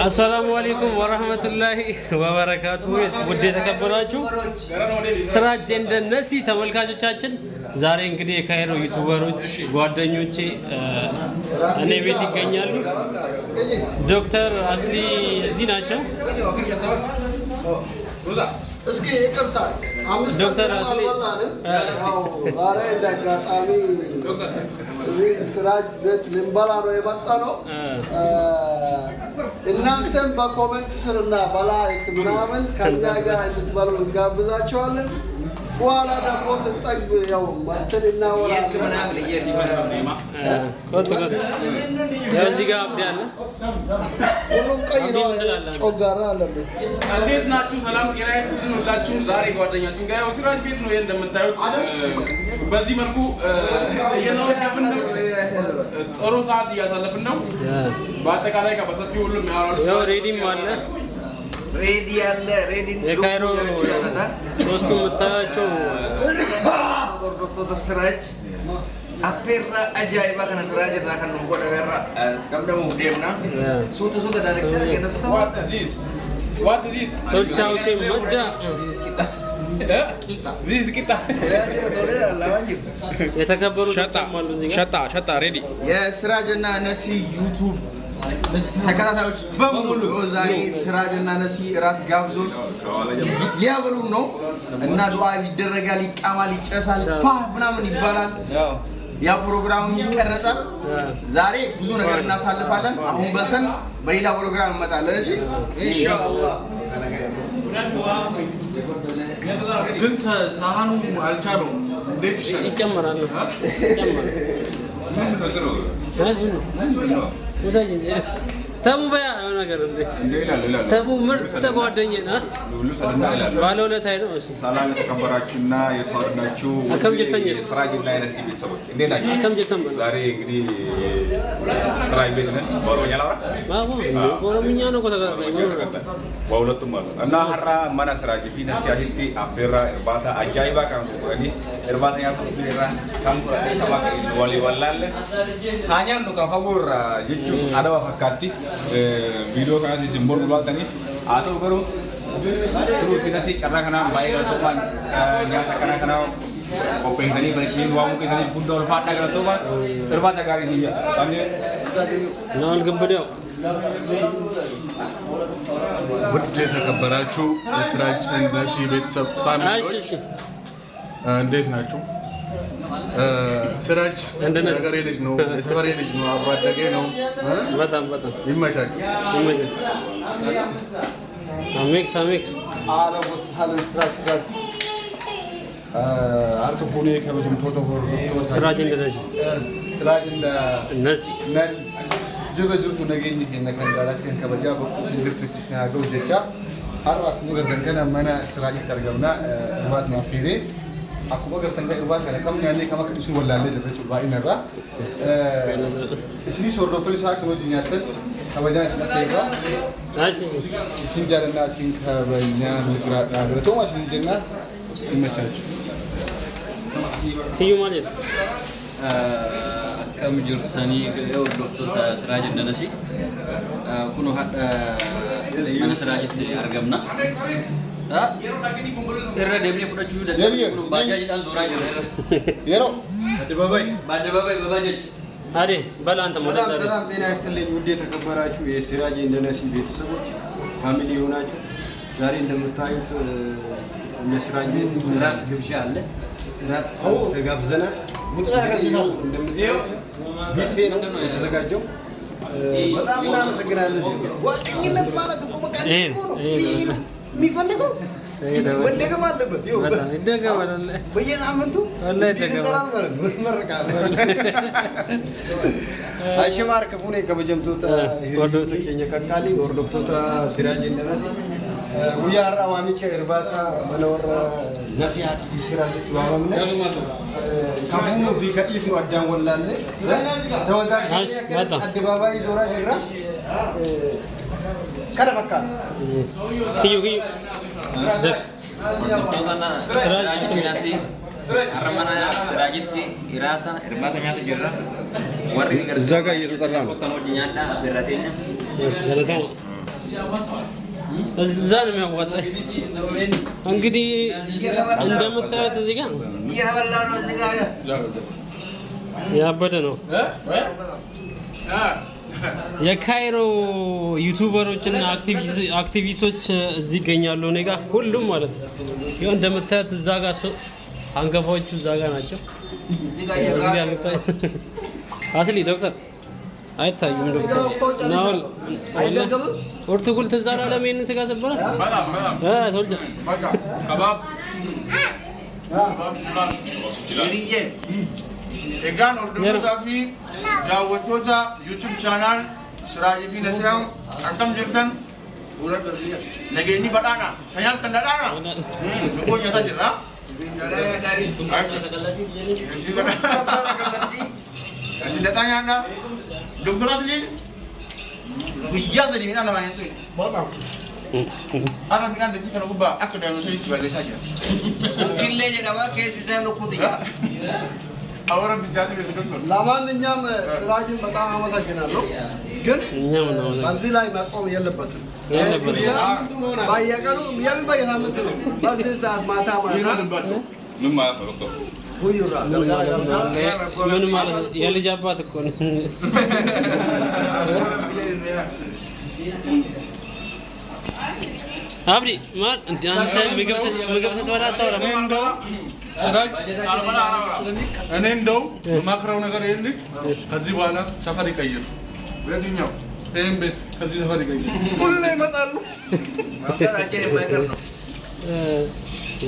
السلام عليكم ورحمة الله وبركاته. ودي تكبراችሁ ስራጅ እንደነሲ ተመልካቾቻችን ዛሬ እንግዲህ የካይሮ ዩቲዩበሮች ጓደኞቼ እኔ ቤት ይገኛሉ። ዶክተር አስሊ እዚህ ናቸው። እስኪ ይቅርታ ዶክተር አስሊ ዛሬ እንዳጋጣሚ ስራጅ ቤት ልንበላ ነው የመጣ ነው። እናንተም በኮሜንት ስርና በላይክ ምናምን ከኛ ጋር እንድትበሉ እንጋብዛችኋለን። በኋላ ደግሞ ትጠግብ ያው ማተልና ወራ ምናምን እየሲባለው ነማ እዚህ ጋር አብዲ አለ ሁሉም ቀይ ነው ጮጋራ አለበት። እንዴት ናችሁ? ሰላም ጤና ይስጥልን ሁላችሁም። ዛሬ ጓደኛችን ጋር ያው ሲራጅ ቤት ነው እንደምታዩት። በዚህ መልኩ እየተወገብን ነው። ጥሩ ሰዓት እያሳለፍን ነው። በአጠቃላይ ከበሰፊው ሁሉም ያወራሉ። ያው ሬዲም አለ ሬዲ ያለ ሬዲ የካይሮ ሶስቱ መታያቸው ዶክተር ስራጅ አፔራ አጃይባ ከነ ስራጅ እና ከነ ወደራ ቀምደሙ ደምና ሱት ዳይሬክተር ከነሱ what is this ቶልቻው ሲመዳ ዚስ ቂጣ የተከበሩ ተማሉ እዚህ ጋር ሸጣ ሬዲ የስራጅና ነሲ ዩቲዩብ ተከታታዮች በሙሉ ዛሬ ስራጅና ነሲ ራት ጋብዞ ሊያበሉ ነው እና ዱዓ ይደረጋል፣ ይቃማል፣ ይጨሳል፣ ፋ ምናምን ይባላል። ያ ፕሮግራም ይቀርጻል። ዛሬ ብዙ ነገር እናሳልፋለን። አሁን በልተን በሌላ ፕሮግራም እንመጣለን። እሺ ኢንሻአላህ። ግን ሳህኑ አልቻለውም። እንዴት ይጨምራል? ተሙ በያ ነገር እንዴ ተሙ ምርጥ ጓደኛዬ ነው። ባለውለታዬ ነው። እሺ ሰላም የተከበራችሁና የተወደዳችሁ ስራጅና ነሲ ቤተሰቦች እንዴት ናችሁ? አከምጀተም ዛሬ እንግዲህ ስራጅ ቤት ነን። በኦሮምኛ ላውራ? በኦሮምኛ ነው ከተገረመ በሁለቱም ማለት እና ሀራ ማና ስራጅ ፊ ነሲ አሽቲ አፌራ እርባታ አጃይባ ካም ቆኒ እርባታ ያቱ ቢራ ካም ሰባ ወሊ ወላለ ታኛን ነው ካፋጎራ ይቹ አደባ ፈካቲ ቪዲዮ ካሲ ሲምቦል ባልተኒ አቶ ገሩ ስሩት ነሲ ቀራ ከና ባይጋ ተባን ኛታ ከና ከና ኦፔንተኒ በኪን ዋሙ ከኒ ቡንዶል ፋዳ ገራ ተባን እርባታ ጋር ይያ ታኔ ናል ገበደው ውድ የተከበራችሁ ስራጅ ነሲ ቤተሰብ ፋሚሊዎች እንዴት ናችሁ? ስራጅ ነገሬ ልጅ ነው፣ የሰፈሬ ልጅ ነው፣ አብሮ አደጌ ነው። በጣም ይመቻችሁ። አሜክስ አረ ወስሐለን ስራጅ አርከፉኔ ከመጀም ቶቶ ሆር ስራጅ እንደነዚህ ስራጅ እንደ ነሲ ጅሩቱ ነገኝ ከነከን ዳራት ከበጃ በቁጭ እንድፍት ሲናገው ጀቻ አራት ሙገር ከነ ማና ስራጅ ተርገምና ልማት ነው ፊሬ akkuma gartan irbaat kana kam nyaanne kama kadisu wallaale jirra cubbaa inarra isini sordofto isaa kan hojii nyaatan kabajaan isin ta'eera isin jaalannaa isin kabajnaa nutiraadhaa galatoomaa isin jennaa himmachaachu hiyyuu maal jedha akkam jirtanii hordoftoota Siraaj Nasi kun hadda mana Siraajitti argamna irra deemnee fudhachuu dandeenyu baajaajidhaan dooraa jirra yeroo አደባባይ በባጃጅ አዴ በል አንተ ማለት ነው። ሰላም ጤና ይስጥልኝ ውድ የተከበራችሁ የሲራጅ እንደነሲ ቤተሰቦች ፋሚሊ ሆናችሁ ዛሬ እንደምታዩት የሲራጅ ቤት ራት ግብዣ አለ። ራት ተጋብዘናል። እንደምታዩት ቢፌ ነው የተዘጋጀው። በጣም እናመሰግናለን። ጓደኝነት ማለት እኮ በቃ ነው የሚፈልገው ወደገም አለበት ይው በጣም ይደገማል። በየሳምንቱ ወላሂ ይደገማል ማለት ነው። መረቃለ አሽማር ከፉኔ ከበጀምቶታ ሂርዶት ከኛ ከካሊ ወርዶፍቶታ ሲራጅ እንደነሲ ጉያራ ዋሚቸ እርባታ መኖር ነሲሃት ሲራጅ ተባባምነ ከፉኑ ቢከዲፍ ነው አዳን ወላለ ተወዛጅ አደባባይ ዞራ ጅራ kada fakkaata hiyu def Hordoftoota Siraaj Nasi har'a mana Siraajitti iraata irbaata nyaata jirra. Warri እዛ ጋር እየተጠራ ነው። Kan hojii nyaadhaa birrateenya. Yes, galatama. እዛ ነው የሚያዋጣኝ። እንግዲህ እንደምታዩት እዚህ ጋር ያበደ ነው። የካይሮ ዩቲዩበሮች እና አክቲቪስቶች እዚህ ይገኛሉ እኔ ጋር ሁሉም ማለት ነው። ይኸው እንደምታዩት እዛ ጋር አንገፋዎቹ እዛ ጋር ናቸው። አስሊ ዶክተር አይታዩም ዶክተር ናውል አለ ኦርቶጎል ተዛራ ለምን ስጋ ሰበረ ቶልጃ ከባብ egaan hordoftoota fi daawwattoota YouTube channel Siraajii fi Nasiraan akkam jirtan nageenyi badhaadha fayyaan kan dhadhaadha lubbuu nyaataa jirra Sidataa nyaadha Doktor Asliin guyyaa sadii midhaan lamaan hin Ana midhaan dachii kana gubbaa akka daa'imman itti barreessaa jira. Killee jedhama keessi isaa lukkuuti jira. Awara bijaati beeku doktor. ለማንኛውም ስራጅን በጣም አመሰግናለሁ። ግን በዚህ ላይ መቆም የለበትም። በየቀኑ የምን በየሳምንቱ ነው? በዚህ ሰዓት ማታ ምን ማለት ነው ዶክተር? ሁዩራ ምን ማለት ነው? የልጅ አባት እኮ ነው። አብዲ ማን እንደ አንተ ምግብ ስትበላ አታወራም? እኔ እንደው የማክረው ነገር የለኝ። ከዚህ በኋላ ሰፈር ይቀይር። የትኛው ይሄን ቤት ከዚህ ሰፈር ይቀይር። ሁሌ ይመጣሉ። ማውጣታችን የማይቀር ነው።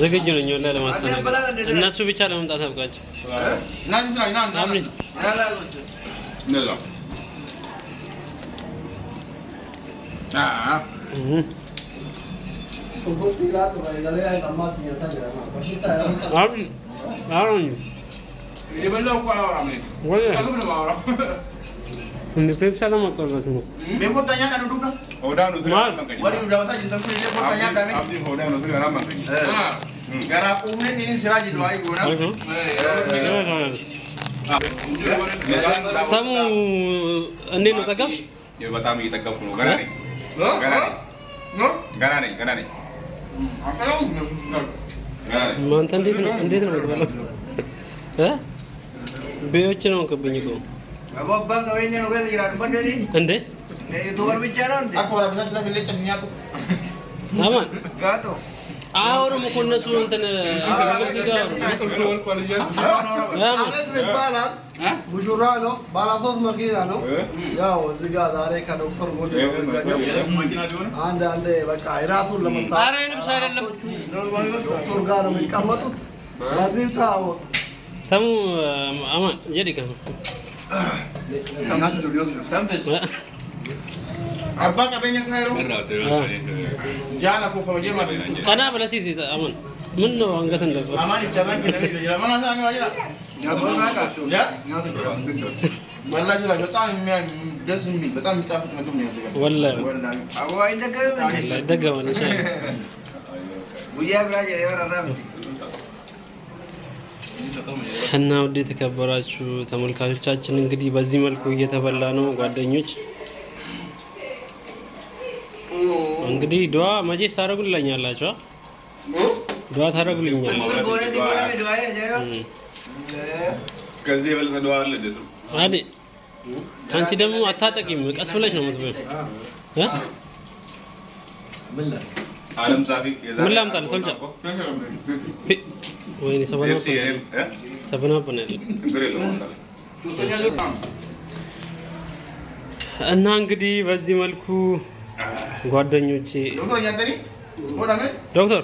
ዝግጁ ነኝ ወላሂ ለማስተናገድ። እነሱ ብቻ ለመምጣት አብቃቸው። ናዚ ስራ ና አብዲ ነዛ አብዲ አሁን የበላው እኮ አላወራም እኔ ከምን ነው የማወራው? እንደ ፔፕሲ ለማቆርበት ነው። ቤቦታኛ ካሉ ዱካ ኦዳኑ ማል ወዲ ዳውታ ጅንተም ኩ ቤቦታኛ ካሜ አብዲ ኦዳኑ ስለራ ማንከኝ ገራ ቁምኔ ሲኒ ሲራጅ ዱአይ ጎና ተሙ እንዴት ነው ጠገብሽ? በጣም እየጠገብኩ ነው። ገና ነኝ ገና ነኝ አንተ እንዴት ነው የምትበላው? ቤዎች ነው ከብኝ እኮ አባባ ከወኛ ነው ገዝ ይራን በንደሪ እንዴ ዩቲዩበር ብቻ ነው እንዴ አቆራ ብቻ ስለፈለጨ ሲኛቁ አማን ጋቶ አሁንም እኮ እነሱ እንትን ይባላል ሙሽራ ነው ባለ 3 መኪና ነው። ያው እዚህ ጋር ዛሬ ከዶክተር ጎን አንድ በቃ ራሱን ለመጣ ዶክተር ጋር ነው የሚቀመጡት። በዚህ ታው ተሙ አማን ጀዲካ አባ ቀበኛ ካይሮ ጃና ኮ ከወጀ ማለት ቀና ብለህ ሲቲ አማን ምን ነው አንገት እንደዛ አማን ይቻላል ግን ነው ይላል ማን አሳኝ ዋጅራ ያ ወላሂ በጣም ደስ የሚል በጣም የሚጣፍጥ ምግብ ነው ያዘጋጀው ወላሂ አዋይ ደገመን ኢንሻአላህ ጉያ ብራጀ ያወራራም እና ውድ የተከበራችሁ ተመልካቾቻችን እንግዲህ በዚህ መልኩ እየተበላ ነው ጓደኞች። እንግዲህ ዱአ መቼስ ታደርጉልኛላችሁ? ዱአ ታደርጉልኛላችሁ? ከዚህ የበለጠ ዱአ አለ ደስ አዲ አንቺ ደግሞ አታጠቂም፣ ቀስ ብለሽ ነው የምትበይው። ዓለም ጻፊ ምን ላምጣልህ? ቶልቻ ወይኔ ሰበና በነል እና እንግዲህ በዚህ መልኩ ጓደኞቼ ዶክተር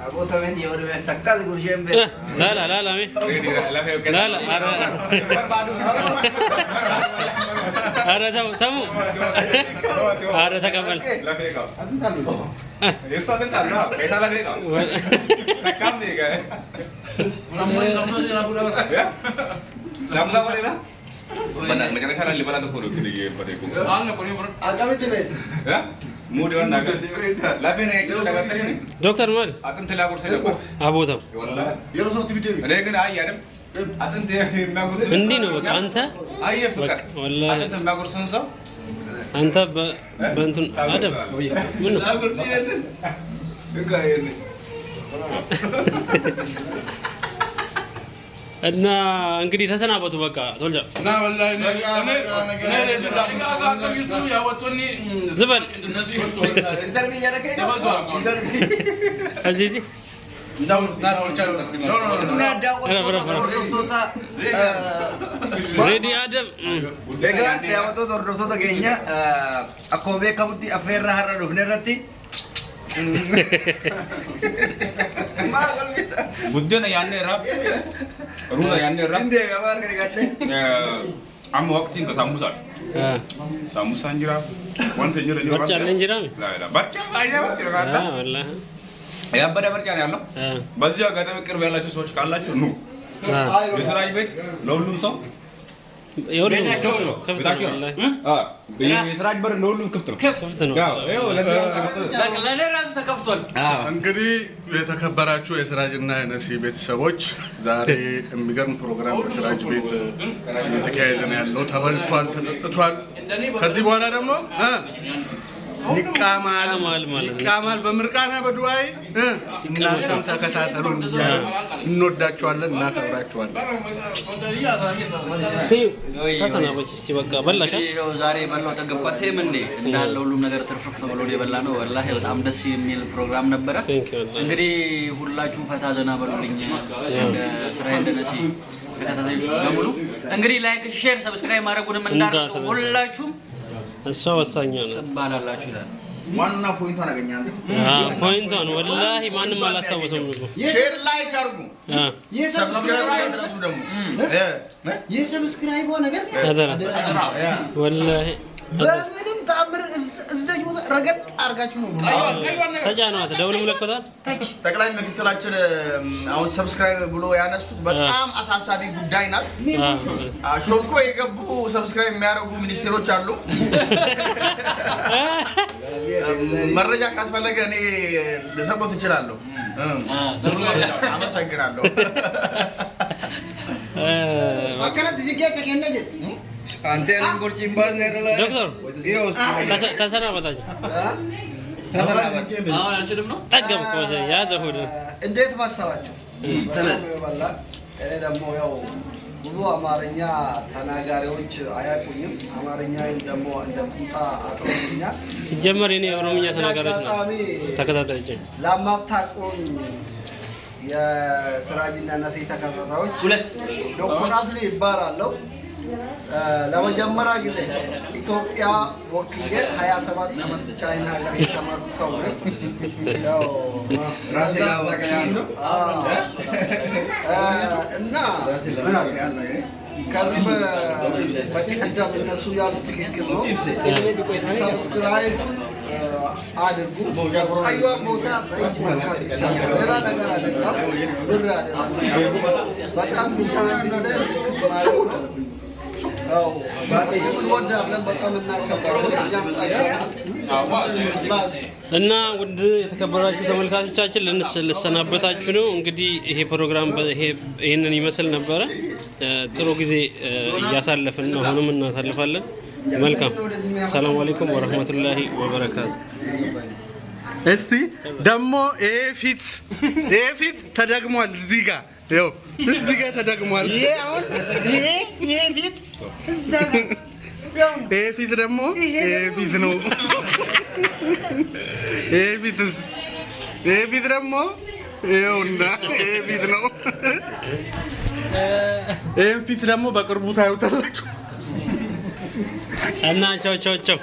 Abota vedi ora per attaccare con gembe. La me. La ara tamu. Ara takabal. La fega. Eso atentar no, esa la fega. Takam नहीं गए. Una muy somos de la pura. ¿Ya? ¿La muda por ella? Mana negara kan libaran tu pun kini ye pada itu. Angna pun ini. Agami tidak. Ya? Mood yang naga. Lain yang itu naga tadi ni. ዶክተር ማል Akan telah aku saja apa? አቦታው Wallah. Yero so TV. Ada yang kena ayah dem. Akan dia nagus. እንዲህ ነው በቃ አንተ Ayah suka. Wallah. Akan telah nagus sensor. አንተ በእንትን አደም ምን ነው ናጉር ሲሄድ እንካ ይሄን እና እንግዲህ ተሰናበቱ በቃ ቶልጃ Na wallahi ne YouTube ya watoni ዝበል ኢንተርቪው እያደረገኝ ነው እዚህ ሬዲ አደም Egaa daawwattoota hordoftoota keenya akkuma beekamutti affeerraa har'a dhufne irratti Buddeena yaadne irraa ruuza yaadne irraa Indee gabaan gadi gadhe amma waqtiin ka sambusaa saambusaan jira wanta jira barcha አለ እንጀራ barcha baay'ee barcha kaata ወላሂ ያበደ barcha ነው ያለው በዚህ አጋጣሚ ቅርብ ያላችሁ ሰዎች ካላችሁ ኑ የስራጅ ቤት ለሁሉም ሰው ቤታቸው ነው ቤታቸው የስራጅ በር ለሁሉም ክፍት ነው ክፍት ነው ለኔ ራሱ ተከፍቷል እንግዲህ የተከበራችሁ የስራጅና የነሲ ቤተሰቦች ዛሬ የሚገርም ፕሮግራም በስራጅ ቤት እየተካሄደ ነው ያለው ተበልቷል ተጠጥቷል ከዚህ በኋላ ደግሞ ይቃማል በምርቃና በዱባይ እናንተም ተከታተሉን እንወዳችኋለን እናከብራችኋለን ተሰናበች እስቲ በቃ በላሻ ይሄው ዛሬ በላው ተገቋቴም እንዴ እንዳለ ሁሉም ነገር ትርፍርፍ ብሎ የበላ ነው ወላሂ በጣም ደስ የሚል ፕሮግራም ነበረ እንግዲህ ሁላችሁ ፈታ ዘና በሉልኝ ስራዬ እንደነሲ ተከታታዮች በሙሉ እንግዲህ ላይክ ሼር ሰብስክራይብ ማድረጉንም እንዳትረሱ ሁላችሁም እሷ ወሳኛ ነው ተባላላችሁ ይላል ዋና ፖይንቷን አገኛለሁ ፖይንቷን ወላሂ ማንንም አላስታወሰም ነው ሼር ላይክ አድርጉ የሰብስክራይብ ደግሞ የሰብስክራይብ ነገር ወላሂ በምንም ታምር እዚህ ቦታ ረገጥ አርጋችሁ ነው ተጫኗት ደውል ምልክቷን ጠቅላይ ምክትላችን አሁን ሰብስክራይብ ብሎ ያነሱት በጣም አሳሳቢ ጉዳይ ናት ሾልኮ የገቡ ሰብስክራይብ የሚያደርጉ ሚኒስትሮች አሉ መረጃ ካስፈለገ እኔ ልሰጥዎት እችላለሁ አመሰግናለሁ አከራት ዚጋ ተከነጀ አንተ አንጎርቺን ባዝ ነረላ ዶክተር ተሰናበታችሁ አሁን አንችልም ነው ጠገብ እኮ ያዘው ሁሉ እንዴት ማሰባችሁ ሰላም ይባላ እኔ ደግሞ ያው ብዙ አማርኛ ተናጋሪዎች አያቁኝም አማርኛን ደግሞ እንደ ቁጣ አጥሮኛ ሲጀመር እኔ ኦሮምኛ ተናጋሪዎች ነው ተከታታዮች ለማታቆኝ የስራጅና እናቴ ተከታታዮች ሁለት ዶክተር አዝሊ ይባላል ለመጀመሪያ ጊዜ ኢትዮጵያ ወክዬ 27 ዓመት ቻይና ሀገር የተማርኩ ሰው ነኝ ያው ራሴላ ወክዬ እና ከዚህ በቀደም እነሱ ያሉት ትክክል ነው ሰብስክራይብ አድርጉ ቀይዋ ቦታ በእጅ መካት ይቻላል ሌላ ነገር አይደለም ብር አይደለም በጣም ብቻ ነገር ማለት ነው እና ውድ የተከበራችሁ ተመልካቾቻችን ልንሰናበታችሁ ነው እንግዲህ ይሄ ፕሮግራም ይሄንን ይመስል ነበረ ጥሩ ጊዜ እያሳለፍን ነው አሁንም እናሳልፋለን መልካም ሰላም አለይኩም ወራህመቱላሂ ወበረካቱ እስቲ ደሞ ኤፊት ተደግሟል እዚህ ጋር ይኸው እዚህ ጋር ተደግሟል ይሄ አሁን ይሄ ፊት እዛ ጋር ይሄ ፊት ደግሞ ይሄ ፊት ነው ይሄ ፊት ደግሞ ይኸውና ይሄ ፊት ነው ይሄ ፊት ደግሞ በቅርቡ ታዩታላችሁ እና ቻው